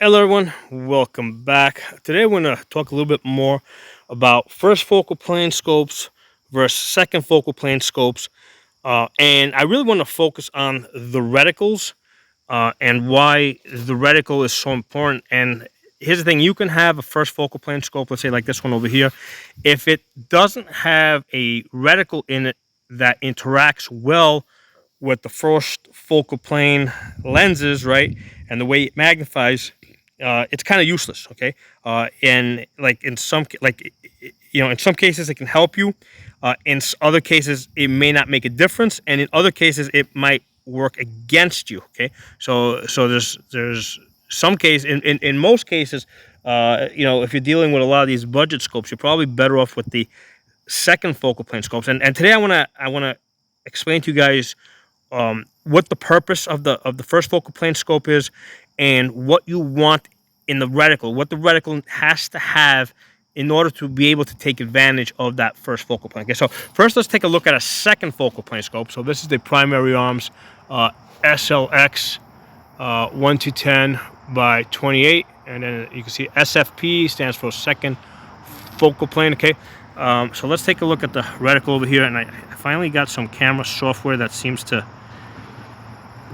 Hello everyone, welcome back. Today we're going to talk a little bit more about first focal plane scopes versus second focal plane scopes. And I really want to focus on the reticles and why the reticle is so important. And here's the thing, you can have a first focal plane scope, let's say like this one over here. If it doesn't have a reticle in it that interacts well with the first focal plane lenses, right, and the way it magnifies, it's kind of useless. Okay, and like in some in some cases it can help you. In other cases, it may not make a difference, and in other cases, it might work against you. Okay, so there's some case in most cases, if you're dealing with a lot of these budget scopes, you're probably better off with the second focal plane scopes. And today I wanna explain to you guys what the purpose of the first focal plane scope is, and what you want in the reticle, what the reticle has to have in order to be able to take advantage of that first focal plane. Okay, so first let's take a look at a second focal plane scope. So this is the primary arms SLX 1 to 10 by 28, and then you can see SFP stands for second focal plane. Okay, so let's take a look at the reticle over here, and I finally got some camera software that seems to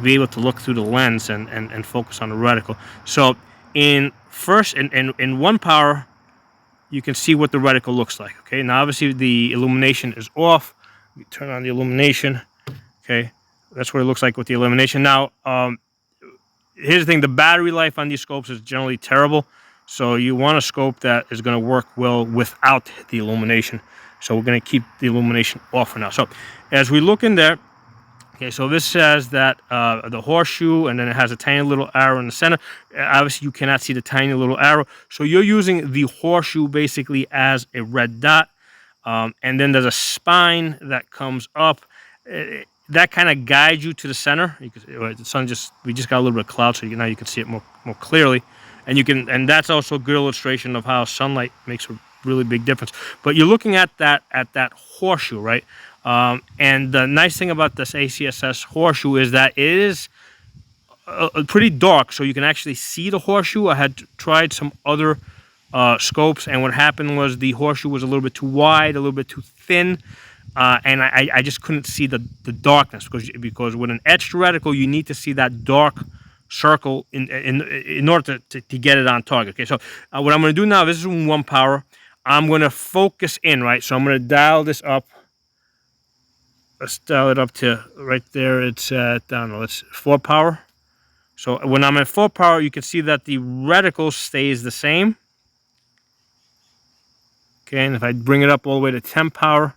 be able to look through the lens and focus on the reticle. So in one power, you can see what the reticle looks like. Okay, now obviously the illumination is off. We turn on the illumination. Okay, that's what it looks like with the illumination. Now, here's the thing: the battery life on these scopes is generally terrible. So you want a scope that is going to work well without the illumination. So we're going to keep the illumination off for now. So as we look in there, okay, so this says that the horseshoe, and then it has a tiny little arrow in the center. Obviously, you cannot see the tiny little arrow. So you're using the horseshoe basically as a red dot. And then there's a spine that comes up. That kind of guides you to the center. The sun we just got a little bit of cloud, so now you can see it more clearly. And that's also a good illustration of how sunlight makes a really big difference. But you're looking at that horseshoe, right? And the nice thing about this ACSS horseshoe is that it is pretty dark, so you can actually see the horseshoe. I had tried some other scopes, and what happened was the horseshoe was a little bit too wide, a little bit too thin, and I just couldn't see the darkness, because with an etched reticle, you need to see that dark circle in order to get it on target. Okay, so what I'm going to do now, this is one power. I'm going to focus in, right? So I'm going to dial this up. Let's dial it up to right there. It's at, I don't know, it's 4 power. So when I'm at 4 power, you can see that the reticle stays the same. Okay, and if I bring it up all the way to 10 power,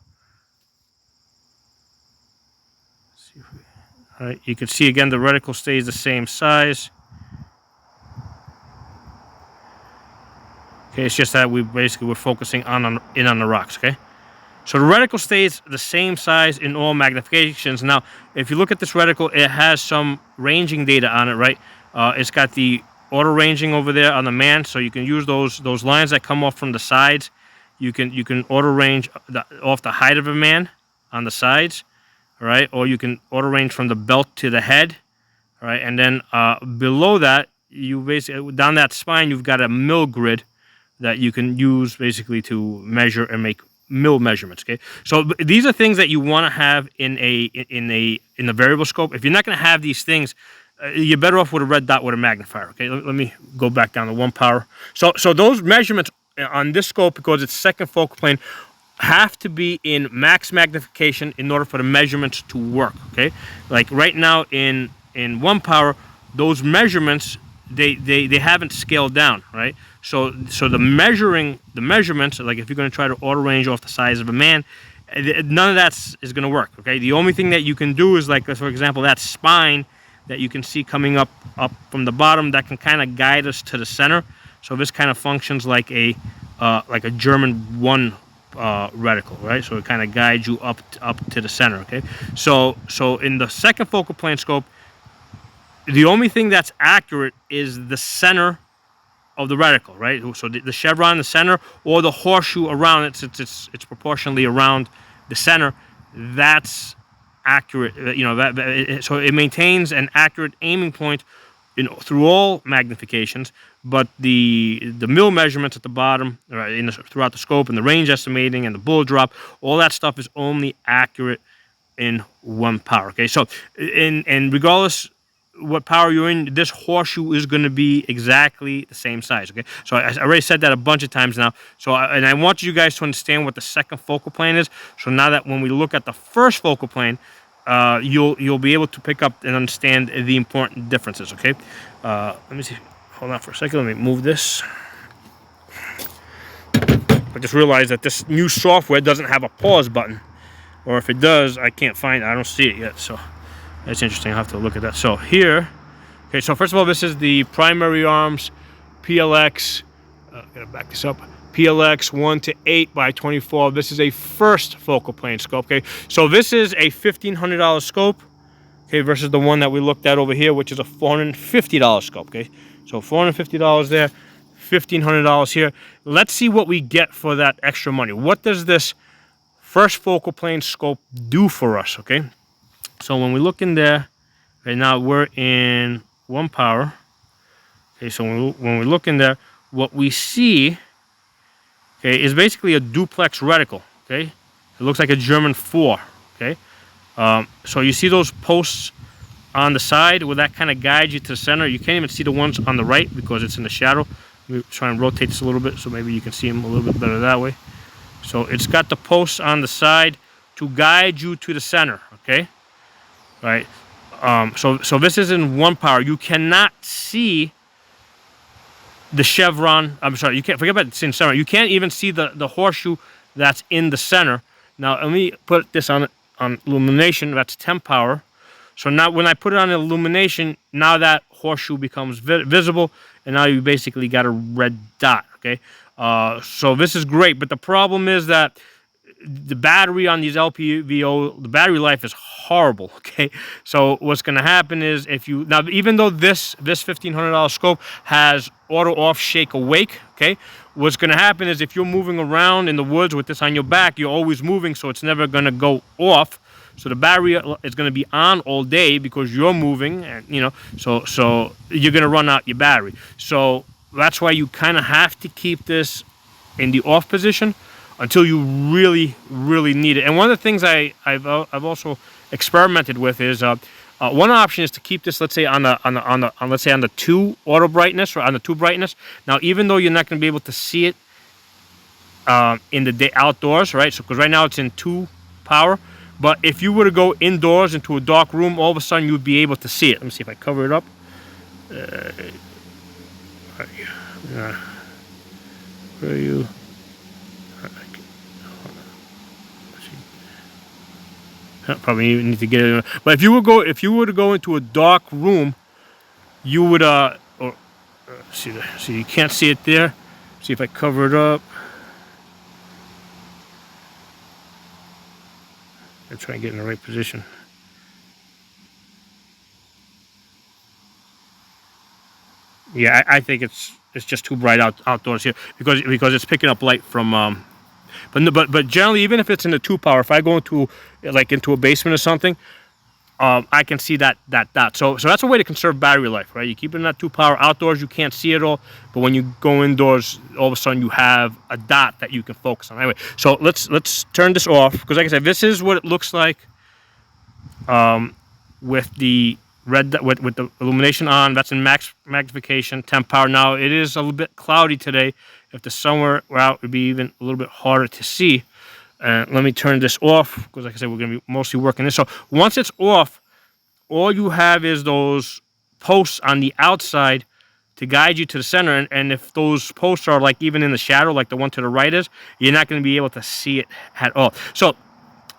all right, you can see again the reticle stays the same size. Okay, it's just that we're focusing on the rocks. Okay, so the reticle stays the same size in all magnifications. Now, if you look at this reticle, it has some ranging data on it, right? It's got the auto ranging over there on the man, so you can use those lines that come off from the sides. You can auto range off the height of a man on the sides, all right? Or you can auto range from the belt to the head, all right? And then below that, you basically down that spine, you've got a mill grid that you can use basically to measure and make mill measurements. Okay, so these are things that you want to have in a variable scope. If you're not going to have these things, you're better off with a red dot with a magnifier. Okay, let me go back down to 1 power. So those measurements on this scope, because it's second focal plane, have to be in max magnification in order for the measurements to work. Okay, like right now in 1 power, those measurements they haven't scaled down, right? So the measurements, like if you're going to try to auto range off the size of a man, none of that is going to work. Okay, the only thing that you can do is, like, for example, that spine that you can see coming up from the bottom, that can kind of guide us to the center. So this kind of functions like a German 1 reticle, right? So it kind of guides you up to the center. Okay, so in the second focal plane scope, the only thing that's accurate is the center of the reticle, right? So the chevron in the center, or the horseshoe around it, since it's proportionally around the center, that's accurate. So it maintains an accurate aiming point through all magnifications, but the mill measurements at the bottom, right, throughout the scope, and the range estimating and the bull drop, all that stuff is only accurate in 1 power. Okay, so and regardless what power you're in, this horseshoe is going to be exactly the same size. Okay, so I already said that a bunch of times now. So I want you guys to understand what the second focal plane is. So now that when we look at the first focal plane, you'll be able to pick up and understand the important differences. Okay, let me see. Hold on for a second. Let me move this. I just realized that this new software doesn't have a pause button, or if it does, I can't find it. I don't see it yet. So that's interesting. I'll have to look at that. So here, okay, so first of all, this is the primary arms PLX. Gotta back this up. PLX 1 to 8 by 24. This is a first focal plane scope. Okay, so this is a $1,500 scope. Okay, versus the one that we looked at over here, which is a $450 scope. Okay, so $450 there, $1,500 here. Let's see what we get for that extra money. What does this first focal plane scope do for us? Okay. So when we look in there, right now we're in 1 power. Okay, so when we look in there, what we see, okay, is basically a duplex reticle. Okay, it looks like a German 4. Okay, so you see those posts on the side where that kind of guides you to the center. You can't even see the ones on the right because it's in the shadow. Let me try and rotate this a little bit so maybe you can see them a little bit better that way. So it's got the posts on the side to guide you to the center. Okay. Right, so this is in 1 power. You cannot see the chevron. I'm sorry, you can't forget about the center. You can't even see the horseshoe that's in the center. Now let me put this on illumination. That's 10 power. So now when I put it on illumination, now that horseshoe becomes visible, and now you basically got a red dot. Okay, so this is great, but the problem is that the battery on these LPVO, the battery life is horrible. Okay, so what's going to happen is if you now, even though this $1,500 scope has auto off, shake, awake, okay, what's going to happen is if you're moving around in the woods with this on your back, you're always moving, so it's never going to go off. So the battery is going to be on all day because you're moving, and so you're going to run out your battery. So that's why you kind of have to keep this in the off position until you really, really need it. And one of the things I've also experimented with is one option is to keep this, let's say on the 2 auto brightness or on the 2 brightness. Now, even though you're not going to be able to see it in the day outdoors, right? So because right now it's in 2 power, but if you were to go indoors into a dark room, all of a sudden you'd be able to see it. Let me see if I cover it up. Where are you? Probably need to get it. But if you were to go into a dark room, you would see you can't see it there. See if I cover it up. I'm trying to get in the right position. Yeah, I think it's just too bright outdoors here because it's picking up light from. But generally, even if it's in the 2 power, if I go into a basement or something, I can see that dot. So that's a way to conserve battery life, right? You keep it in that 2 power. Outdoors, you can't see it all, but when you go indoors, all of a sudden you have a dot that you can focus on. Anyway, so let's turn this off because, like I said, this is what it looks like with the red with the illumination on. That's in max magnification, 10 power. Now it is a little bit cloudy today. If the sun were out, it would be even a little bit harder to see. Let me turn this off because, like I said, we're going to be mostly working this. So once it's off, all you have is those posts on the outside to guide you to the center. And if those posts are like even in the shadow, like the one to the right is, you're not going to be able to see it at all. So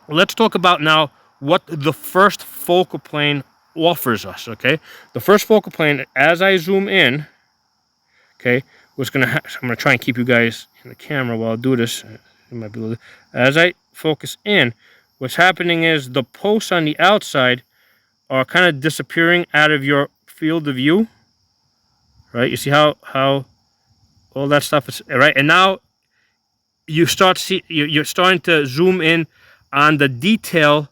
let's talk about now what the first focal plane offers us. Okay, the first focal plane, as I zoom in, okay, I'm going to try and keep you guys in the camera while I do this. It might be a little, as I focus in, what's happening is the posts on the outside are kind of disappearing out of your field of view. Right? You see how all that stuff is, right? And now you're starting to zoom in on the detail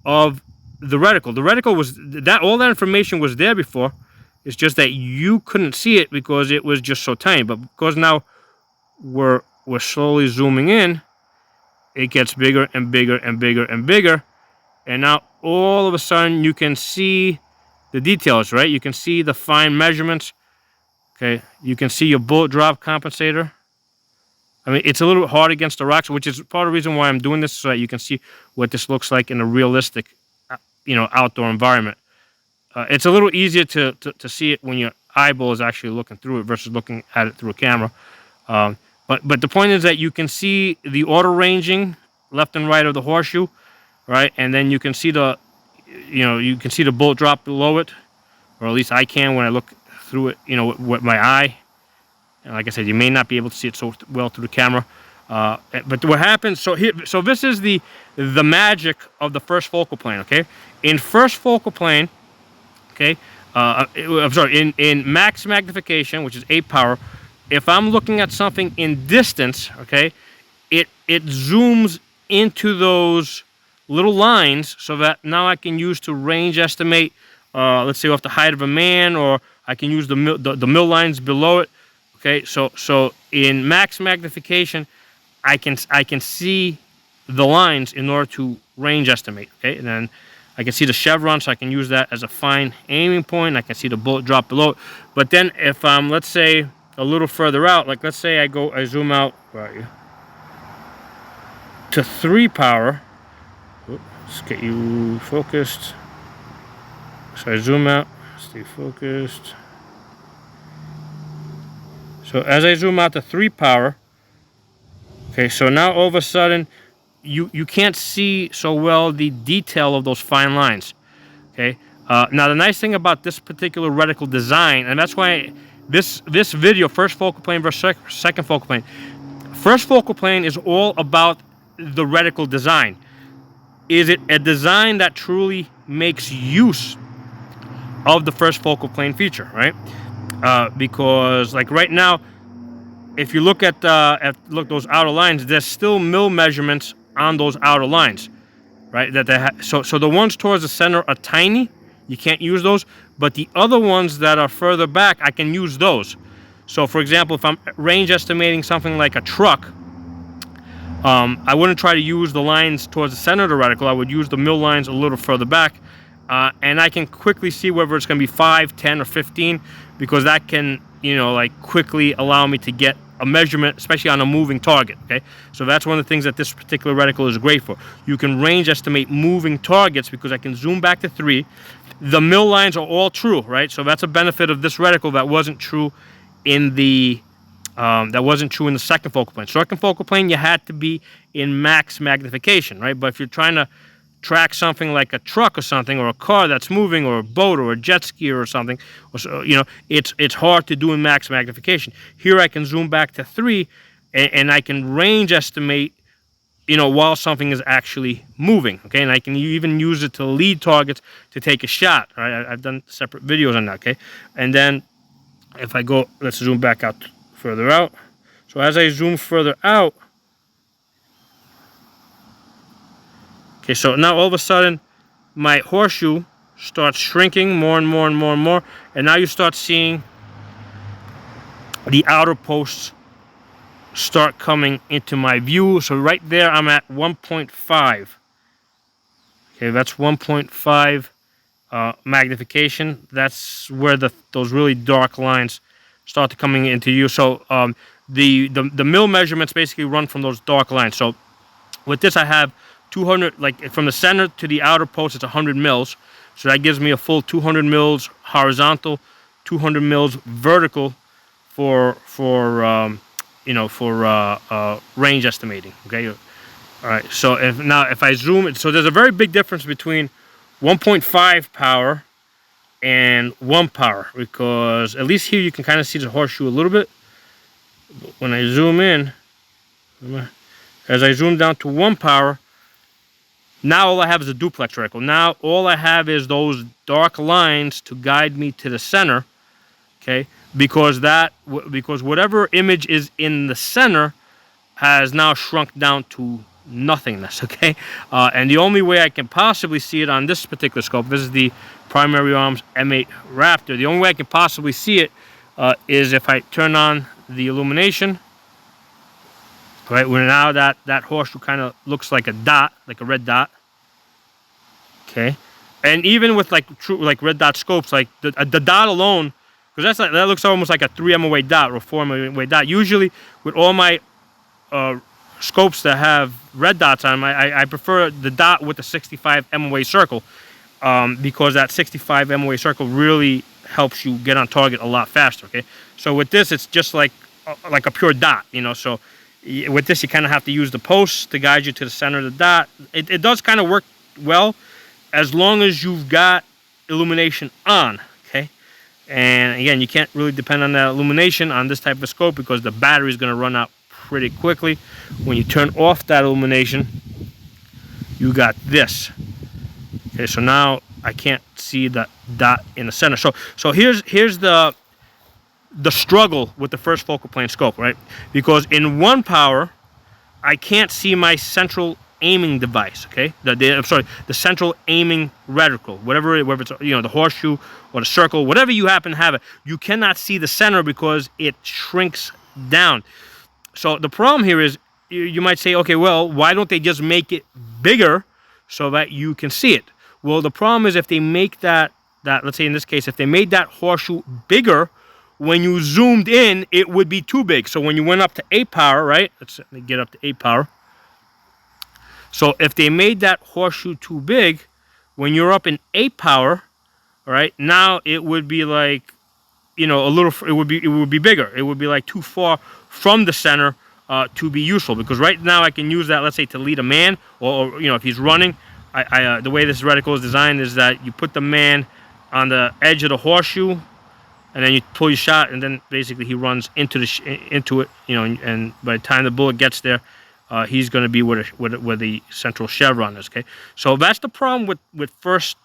of the reticle. The reticle was all that information was there before. It's just that you couldn't see it because it was just so tiny. But because now we're slowly zooming in, it gets bigger and bigger and bigger and bigger. And now all of a sudden you can see the details, right? You can see the fine measurements. Okay, you can see your bullet drop compensator. I mean, it's a little bit hard against the rocks, which is part of the reason why I'm doing this, so that you can see what this looks like in a realistic, outdoor environment. It's a little easier to see it when your eyeball is actually looking through it versus looking at it through a camera. But the point is that you can see the auto ranging left and right of the horseshoe, right? And then you can see the bullet drop below it, or at least I can when I look through it, with my eye. And like I said, you may not be able to see it so well through the camera. But what happens? So this is the magic of the first focal plane. Okay, in first focal plane, okay, I'm sorry, in max magnification, which is 8 power, if I'm looking at something in distance, okay, it zooms into those little lines so that now I can use to range estimate, let's say off the height of a man, or I can use the mill lines below it. Okay, so in max magnification, I can see the lines in order to range estimate. Okay, and then I can see the chevron, so I can use that as a fine aiming point. I can see the bullet drop below it. But then if I'm, let's say, a little further out, like let's say I zoom out to 3 power. Let's get you focused. So I zoom out, stay focused. So as I zoom out to 3 power, okay, so now all of a sudden you can't see so well the detail of those fine lines. Okay. Now the nice thing about this particular reticle design, and that's why this video, first focal plane versus second focal plane. First focal plane is all about the reticle design. Is it a design that truly makes use of the first focal plane feature, right? Because like right now, if you look at those outer lines, there's still mill measurements on those outer lines, right? So the ones towards the center are tiny. You can't use those, but the other ones that are further back, I can use those. So for example, if I'm range estimating something like a truck, I wouldn't try to use the lines towards the center of the reticle. I would use the mill lines a little further back, and I can quickly see whether it's going to be 5, 10, or 15, because that can, quickly allow me to get a measurement, especially on a moving target. Okay, so that's one of the things that this particular reticle is great for. You can range estimate moving targets because I can zoom back to 3. The mill lines are all true, right? So that's a benefit of this reticle that wasn't true in the second focal plane. Second focal plane, you had to be in max magnification, right? But if you're trying to track something like a truck or something, or a car that's moving, or a boat, or a jet skier or something, it's hard to do in max magnification. Here I can zoom back to 3, and I can range estimate, while something is actually moving. Okay, and I can even use it to lead targets to take a shot. Right, I've done separate videos on that. Okay, and then if I go, let's zoom back out further out. So as I zoom further out, okay, so now all of a sudden my horseshoe starts shrinking more and more and more and more, and now you start seeing the outer posts start coming into my view. So right there I'm at 1.5. Okay, that's 1.5 magnification. That's where those really dark lines start coming into you. So the mill measurements basically run from those dark lines. So with this I have 200, like from the center to the outer post, it's 100 mils. So that gives me a full 200 mils horizontal, 200 mils vertical for range estimating. Okay, all right. So if I zoom it, so there's a very big difference between 1.5 power and 1 power, because at least here you can kind of see the horseshoe a little bit. But when I zoom in, as I zoom down to 1 power, now all I have is a duplex reticle. Now all I have is those dark lines to guide me to the center. Okay, because whatever image is in the center has now shrunk down to nothingness, okay? And the only way I can possibly see it on this particular scope, this is the Primary Arms M8 Raptor, the only way I can possibly see it is if I turn on the illumination, right? Where now that horseshoe kind of looks like a dot, like a red dot, okay? And even with like true like red dot scopes, like the dot alone, because that looks almost like a 3 MOA dot or 4 MOA dot. Usually with all my scopes that have red dots on them, I prefer the dot with the 65 MOA circle, because that 65 MOA circle really helps you get on target a lot faster, okay? So with this, it's just like a pure dot, you know. So with this, you kind of have to use the posts to guide you to the center of the dot. It does kind of work well as long as you've got illumination on, okay? And again, you can't really depend on that illumination on this type of scope because the battery is going to run out pretty quickly. When you turn off that illumination, you got this. Okay, so now I can't see that dot in the center. So here's the struggle with the first focal plane scope, right? Because in 1 power, I can't see my central aiming device, okay? The central aiming reticle, whether it's, you know, the horseshoe or the circle, whatever you happen to have it, you cannot see the center because it shrinks down. So the problem here is, you might say, okay, well, why don't they just make it bigger so that you can see it? Well, the problem is if they make that let's say in this case, if they made that horseshoe bigger, when you zoomed in, it would be too big. So when you went up to 8 power, right? Let's get up to 8 power. So if they made that horseshoe too big, when you're up in 8 power, all right, now it would be like, you know, it would be bigger. It would be like too far from the center to be useful, because right now I can use that, let's say, to lead a man, or you know, if he's running. The way this reticle is designed is that you put the man on the edge of the horseshoe, and then you pull your shot, and then basically he runs into it, you know, and by the time the bullet gets there, he's going to be where the central chevron is. Okay, so that's the problem with first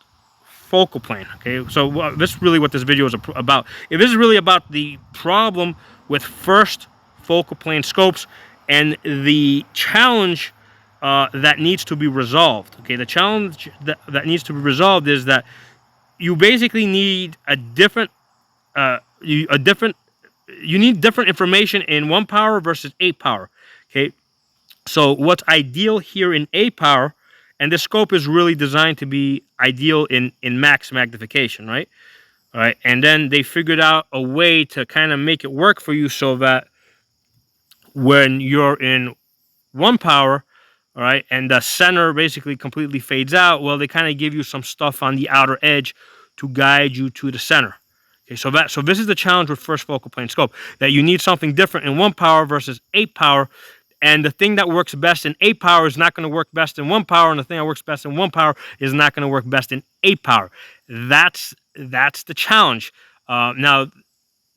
focal plane. Okay, so this is really what this video is about. If this is really about the problem with first focal plane scopes and the challenge that needs to be resolved. Okay, the challenge that needs to be resolved is that you basically need you need different information in 1 power versus 8 power. Okay, so what's ideal here in 8 power, and this scope is really designed to be ideal in max magnification, right? All right, and then they figured out a way to kind of make it work for you so that when you're in 1 power, all right, and the center basically completely fades out, well, they kind of give you some stuff on the outer edge to guide you to the center. Okay, so this is the challenge with first focal plane scope, that you need something different in 1 power versus 8 power, and the thing that works best in 8 power is not going to work best in 1 power, and the thing that works best in 1 power is not going to work best in 8 power. That's the challenge. Now,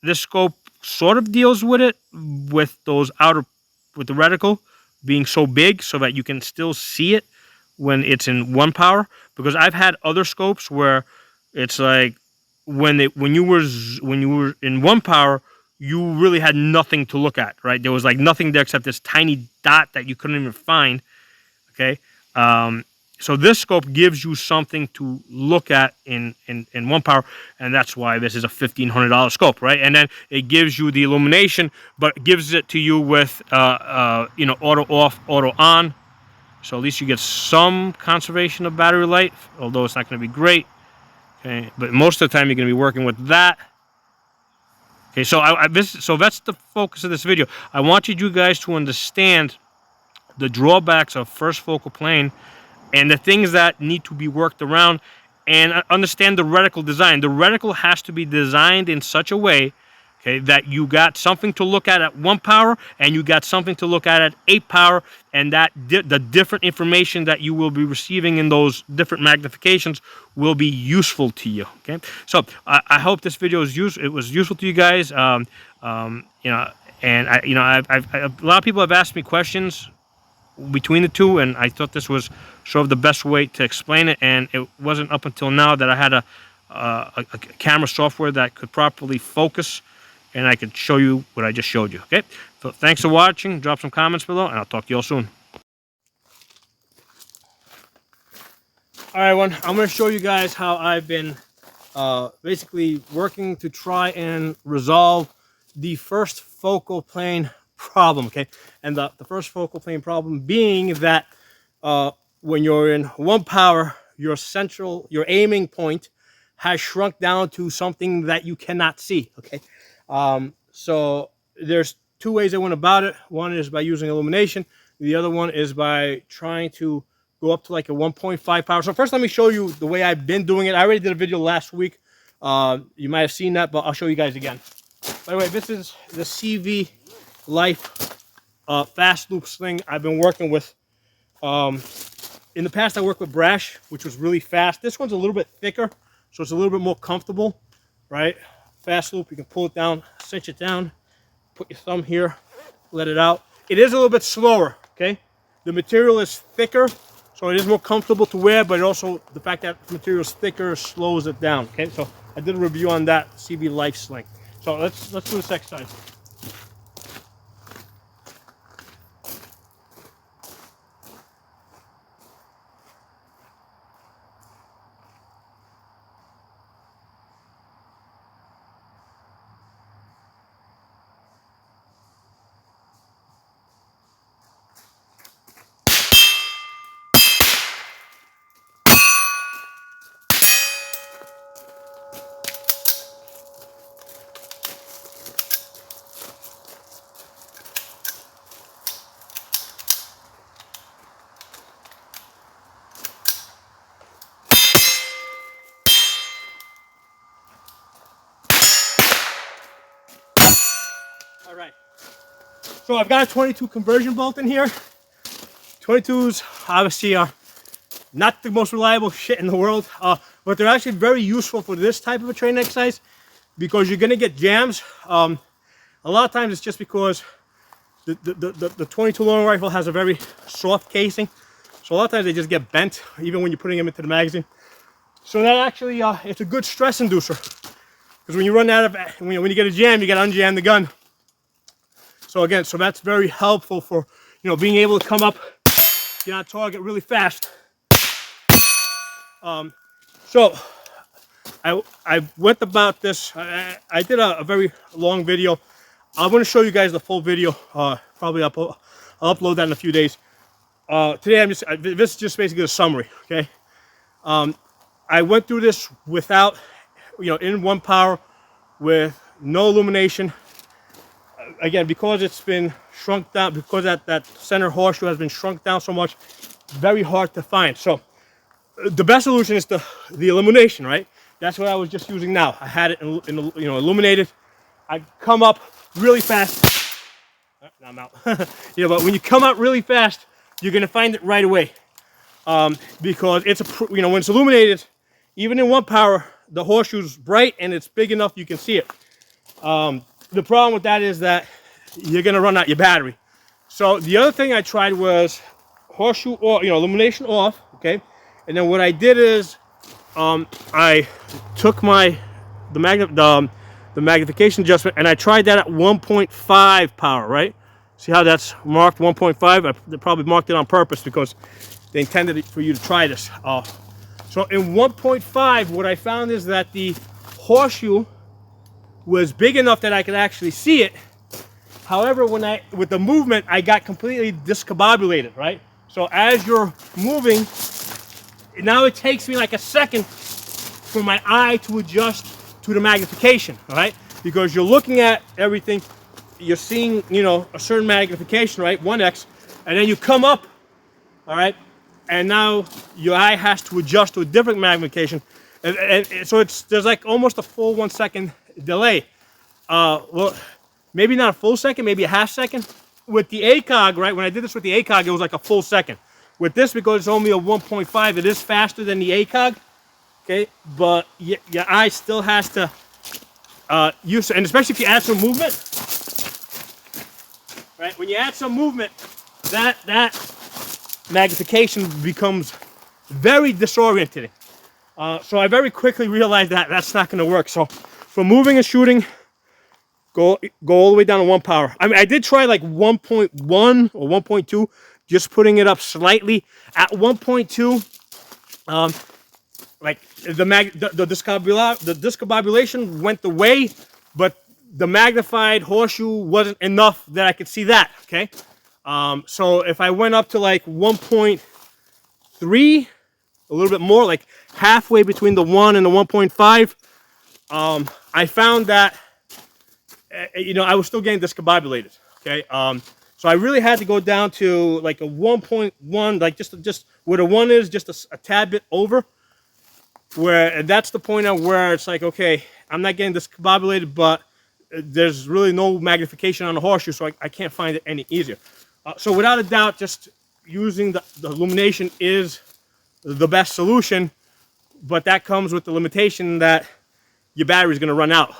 this scope sort of deals with it with with the reticle being so big so that you can still see it when it's in 1 power, because I've had other scopes where it's like when you were in 1 power, you really had nothing to look at, right? There was like nothing there except this tiny dot that you couldn't even find. Okay, so this scope gives you something to look at in 1 power, and that's why this is a $1,500 scope, right? And then it gives you the illumination, but it gives it to you with you know, auto off, auto on. So at least you get some conservation of battery life, although it's not going to be great. Okay, but most of the time you're going to be working with that. Okay, so so that's the focus of this video. I wanted you guys to understand the drawbacks of first focal plane and the things that need to be worked around, and understand the reticle design. The reticle has to be designed in such a way, okay, that you got something to look at 1 power and you got something to look at 8 power, and that the different information that you will be receiving in those different magnifications will be useful to you. Okay, so I hope this video is it was useful to you guys. You know, and a lot of people have asked me questions between the two, and I thought this was sort of the best way to explain it, and it wasn't up until now that I had a camera software that could properly focus, and I could show you what I just showed you. Okay, so thanks for watching. Drop some comments below, and I'll talk to you all soon. All right, everyone, I'm going to show you guys how I've been basically working to try and resolve the first focal plane problem, okay? And the first focal plane problem being that when you're in 1 power, your aiming point has shrunk down to something that you cannot see, okay? So there's 2 ways I went about it. One is by using illumination. The other one is by trying to go up to like a 1.5 power. So first, let me show you the way I've been doing it. I already did a video last week. You might have seen that, but I'll show you guys again. By the way, this is the CV Life fast loop sling I've been working with. In the past, I worked with Brash, which was really fast. This one's a little bit thicker, so it's a little bit more comfortable, right? Fast loop, you can pull it down, cinch it down, put your thumb here, let it out. It is a little bit slower, okay? The material is thicker, so it is more comfortable to wear, but also the fact that the material is thicker slows it down, okay? So I did a review on that CV Life sling. So let's do this exercise. All right, so I've got a 22 conversion bolt in here. 22s obviously are not the most reliable shit in the world, but they're actually very useful for this type of a training exercise because you're gonna get jams. A lot of times it's just because the 22 long rifle has a very soft casing, so a lot of times they just get bent even when you're putting them into the magazine. So that actually it's a good stress inducer because when you run out of when you get a jam, you got to unjam the gun. So again, so that's very helpful for being able to come up, get on target really fast. So I went about this. I did a very long video. I'm going to show you guys the full video. Probably I'll upload that in a few days. Today this is just basically a summary. Okay. I went through this without, in 1 power with no illumination. Again, because it's been shrunk down, because that center horseshoe has been shrunk down so much, very hard to find. So the best solution is the illumination, right? That's what I was just using now. I had it illuminated. I come up really fast. Now I'm out. But when you come up really fast, you're gonna find it right away, because it's when it's illuminated, even in 1 power, the horseshoe's bright and it's big enough you can see it. The problem with that is that you're gonna run out your battery. So the other thing I tried was horseshoe or illumination off, okay? And then what I did is I took the magnification adjustment and I tried that at 1.5 power, right? See how that's marked 1.5? They probably marked it on purpose because they intended it for you to try this. So in 1.5, what I found is that the horseshoe was big enough that I could actually see it. However, with the movement, I got completely discombobulated, right? So as you're moving, now it takes me like a second for my eye to adjust to the magnification, all right? Because you're looking at everything, you're seeing, a certain magnification, right? 1x, and then you come up, all right? And now your eye has to adjust to a different magnification. And so there's like almost a full 1 second delay. Well, maybe not a full second, maybe a half second. With the ACOG, right, when I did this with the ACOG, it was like a full second. With this, because it's only a 1.5, it is faster than the ACOG, okay? But your eye still has to use it, and especially if you add some movement, right? When you add some movement, that magnification becomes very disorienting. So I very quickly realized that that's not going to work. So for moving and shooting, go all the way down to 1 power. I mean, I did try like 1.1 or 1.2, just putting it up slightly. At 1.2, Like the discombobulation went away, but the magnified horseshoe wasn't enough that I could see that. Okay, so if I went up to like 1.3, a little bit more, like halfway between the 1 and the 1.5, I found that I was still getting discombobulated. Okay, so I really had to go down to like a 1.1, like just where the 1 is, just a tad bit over. Where that's the point of where it's like, okay, I'm not getting discombobulated, but there's really no magnification on the horseshoe, so I can't find it any easier. So without a doubt, just using the illumination is the best solution, but that comes with the limitation that your battery is going to run out.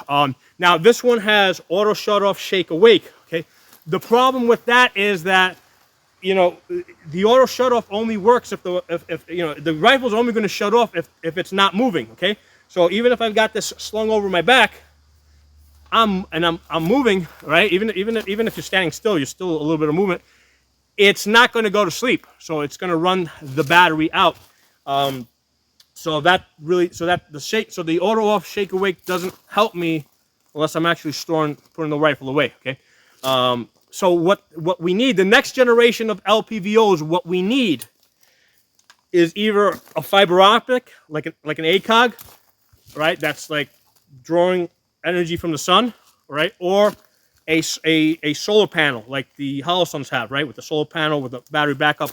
Now this one has auto shut off, shake awake. Okay, the problem with that is that the auto shut off only works if the rifle's only going to shut off if it's not moving. Okay, so even if I've got this slung over my back, I'm moving, right? Even if you're standing still, you're still a little bit of movement. It's not going to go to sleep, so it's going to run the battery out. So the auto off, shake awake doesn't help me unless I'm actually putting the rifle away. Okay. So what we need, the next generation of LPVOs, what we need is either a fiber optic, like an ACOG, right? That's like drawing energy from the sun, right? Or a solar panel, like the Holosuns have, right? With the solar panel with the battery backup.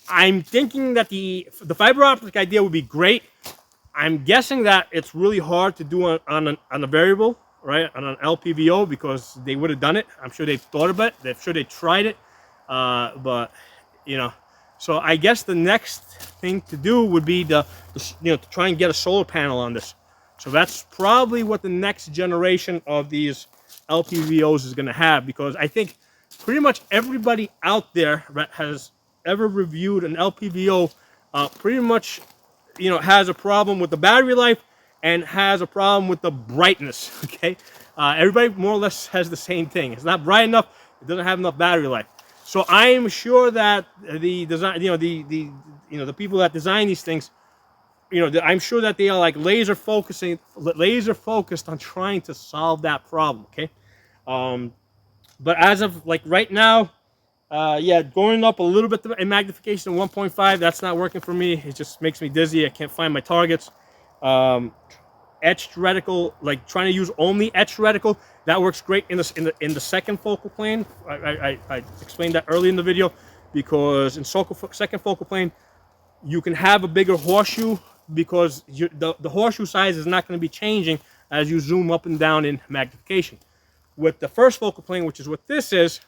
I'm thinking that the fiber optic idea would be great. I'm guessing that it's really hard to do on a variable, right, on an LPVO, because they would have done it. I'm sure they've thought about it. I'm sure they tried it. But so I guess the next thing to do would be to try and get a solar panel on this. So that's probably what the next generation of these LPVOs is going to have, because I think pretty much everybody out there that has ever reviewed an LPVO pretty much has a problem with the battery life and has a problem with the brightness. Okay, everybody more or less has the same thing. It's not bright enough. It doesn't have enough battery life. So I am sure that the design, the people that design these things, I'm sure that they are like laser focused on trying to solve that problem. Okay, but as of like right now, going up a little bit in magnification to 1.5, that's not working for me. It just makes me dizzy. I can't find my targets. Etched reticle, like trying to use only etched reticle, that works great in the second focal plane. I explained that early in the video, because in second focal plane you can have a bigger horseshoe, because the horseshoe size is not going to be changing as you zoom up and down in magnification. With the first focal plane, which is what this is,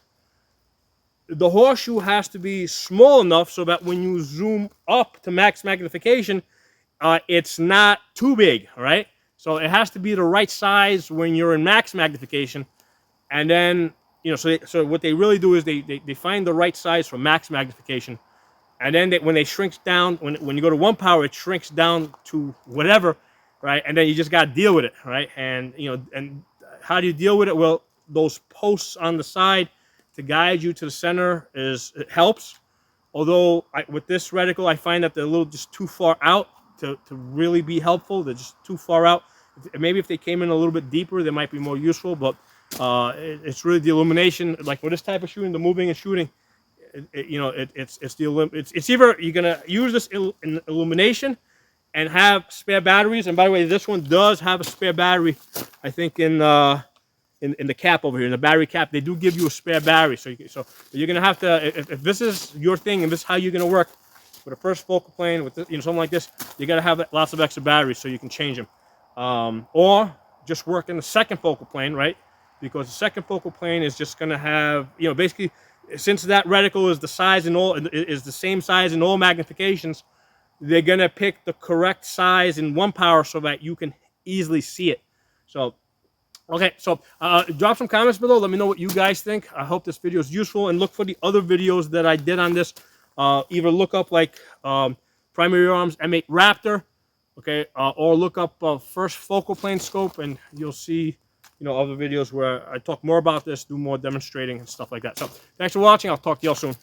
the horseshoe has to be small enough so that when you zoom up to max magnification, it's not too big, right? So it has to be the right size when you're in max magnification. And then, so what they really do is they find the right size for max magnification. And then when they shrink down, when you go to 1 power, it shrinks down to whatever, right? And then you just got to deal with it, right? And, and how do you deal with it? Well, those posts on the side to guide you to the center it helps. Although with this reticle, I find that they're a little just too far out to really be helpful. They're just too far out. Maybe if they came in a little bit deeper, they might be more useful. But it's really the illumination, like for this type of shooting, the moving and shooting. It's either you're gonna use this in illumination and have spare batteries. And by the way, this one does have a spare battery. I think in the cap over here, in the battery cap, they do give you a spare battery. So you're gonna have to, if this is your thing and this is how you're gonna work with a first focal plane with this, something like this, you gotta have lots of extra batteries so you can change them, or just work in the second focal plane, right? Because the second focal plane is just gonna have, basically, since that reticle is the same size in all magnifications, they're gonna pick the correct size in 1 power so that you can easily see it. So. Okay, so drop some comments below. Let me know what you guys think. I hope this video is useful, and look for the other videos that I did on this. Either look up like Primary Arms M8 Raptor, okay, or look up first focal plane scope, and you'll see, other videos where I talk more about this, do more demonstrating and stuff like that. So thanks for watching. I'll talk to y'all soon.